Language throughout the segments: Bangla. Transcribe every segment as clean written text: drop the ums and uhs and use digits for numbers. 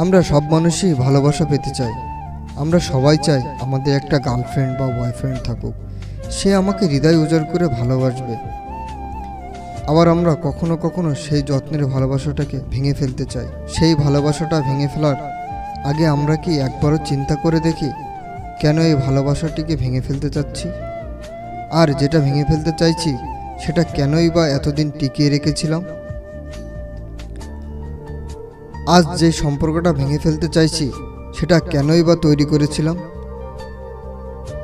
আমরা সব মানুষই ভালোবাসা পেতে চাই। আমরা সবাই চাই আমাদের একটা গার্লফ্রেন্ড বা বয়ফ্রেন্ড থাকুক, সে আমাকে হৃদয় উজাড় করে ভালোবাসবে। আবার আমরা কখনো কখনো সেই যত্নের ভালোবাসাটাকে ভেঙে ফেলতে চাই। সেই ভালোবাসাটা ভেঙে ফেলার আগে আমরা কি একবারও চিন্তা করে দেখি কেন এই ভালোবাসাটিকে ভেঙে ফেলতে চাচ্ছি, আর যেটা ভেঙে ফেলতে চাইছি সেটা কেনই বা এতদিন টিকিয়ে রেখেছিলাম। আজ যে সম্পর্কটা ভেঙে ফেলতে চাইছি সেটা কেনই বা তৈরি করেছিলাম।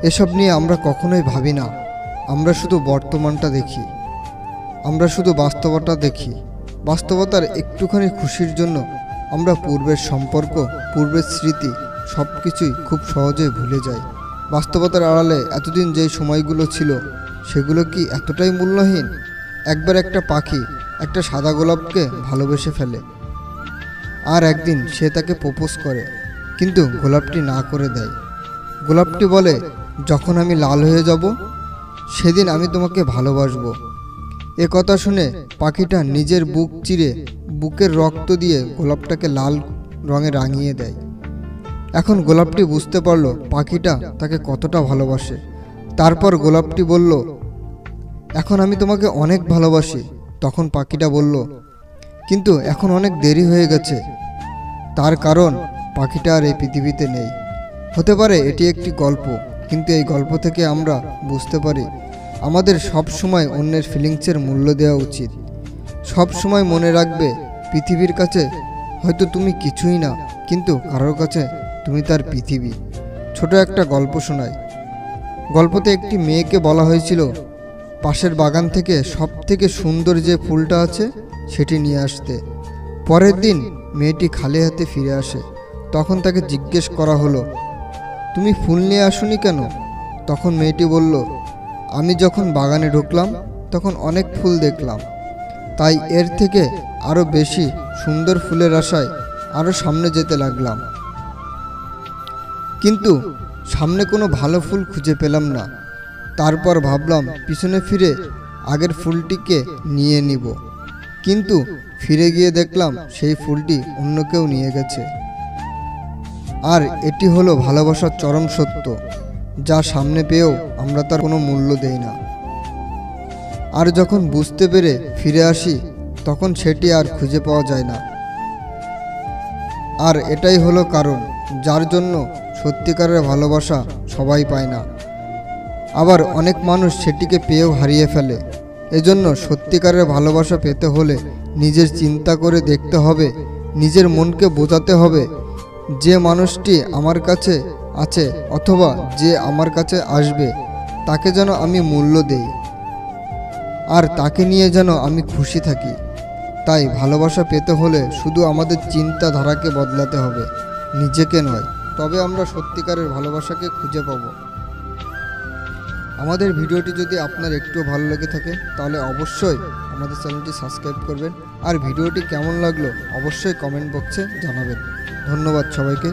এসব নিয়ে আমরা কখনোই ভাবি না। আমরা শুধু বর্তমানটা দেখি, আমরা শুধু বাস্তবতা দেখি। বাস্তবতার একটুখানি খুশির জন্য আমরা পূর্বের সম্পর্ক, পূর্বের স্মৃতি সব কিছুই খুব সহজেই ভুলে যাই। বাস্তবতার আড়ালে এতদিন যেই সময়গুলো ছিল সেগুলো কি এতটাই মূল্যহীন? একবার একটা পাখি একটা সাদা গোলাপকে ভালোবেসে ফেলে, আর একদিন সে তাকে প্রপোজ করে, কিন্তু গোলাপটি না করে দেয়। গোলাপটি বলে, যখন আমি লাল হয়ে যাব সেদিন আমি তোমাকে ভালোবাসবো। এ কথা শুনে পাখিটা নিজের বুক চিরে বুকের রক্ত দিয়ে গোলাপটাকে লাল রঙে রাঙিয়ে দেয়। এখন গোলাপটি বুঝতে পারল পাখিটা তাকে কতটা ভালোবাসে। তারপর গোলাপটি বলল, এখন আমি তোমাকে অনেক ভালোবাসি। তখন পাখিটা বলল, কিন্তু এখন অনেক দেরি হয়ে গেছে। তার কারণ পাখিটা আর এই পৃথিবীতে নেই। হতে পারে এটি একটি গল্প, কিন্তু এই গল্প থেকে আমরা বুঝতে পারি আমাদের সব সময় অন্যের ফিলিংসের মূল্য দেওয়া উচিত। সব সময় মনে রাখবে, পৃথিবীর কাছে হয়তো তুমি কিছুই না, কিন্তু কারোর কাছে তুমি তার পৃথিবী। ছোট একটা গল্প শোনাই। গল্পতে একটি মেয়েকে বলা হয়েছিল পাশের বাগান থেকে সব থেকে সুন্দর যে ফুলটা আছে সেটি নিয়ে আসতে। পরের দিন মেয়েটি খালি হাতে ফিরে আসে। তখন তাকে জিজ্ঞেস করা হলো, তুমি ফুল নিয়ে আসোনি কেন? তখন মেয়েটি বলল, আমি যখন বাগানে ঢুকলাম তখন অনেক ফুল দেখলাম, তাই এর থেকে আরও বেশি সুন্দর ফুলের আশায় আরও সামনে যেতে লাগলাম, কিন্তু সামনে কোনো ভালো ফুল খুঁজে পেলাম না। তারপর ভাবলাম পিছনে ফিরে আগের ফুলটিকে নিয়ে নিব, কিন্তু ফিরে গিয়ে দেখলাম সেই ফুলটি অন্য কেউ নিয়ে গেছে। আর এটি হলো ভালোবাসার চরম সত্য, যা সামনে পেয়েও আমরা তার কোনো মূল্য দেই না। আর যখন বুঝতে পেরে ফিরে আসি তখন সেটি আর খুঁজে পাওয়া যায় না। আর এটাই হলো কারণ যার জন্য সত্যিকারের ভালোবাসা সবাই পায় না, আবার অনেক মানুষ সেটিকে পেয়েও হারিয়ে ফেলে। এজন্য সত্যিকারের ভালোবাসা পেতে হলে নিজের চিন্তা করে দেখতে হবে, নিজের মনকে বোঝাতে হবে যে মানুষটি আমার কাছে আছে অথবা যে আমার কাছে আসবে তাকে যেন আমি মূল্য দেই, আর তাকে নিয়ে যেন আমি খুশি থাকি। তাই ভালোবাসা পেতে হলে শুধু আমাদের চিন্তাধারাকে বদলাতে হবে, নিজেকে নয়। তবে আমরা সত্যিকারের ভালোবাসাকে খুঁজে পাব। আমাদের ভিডিওটি যদি আপনার একটু ভালো লেগে থাকে তাহলে অবশ্যই আমাদের চ্যানেলটি সাবস্ক্রাইব করবেন, আর ভিডিওটি কেমন লাগলো অবশ্যই কমেন্ট বক্সে জানাবেন। ধন্যবাদ সবাইকে।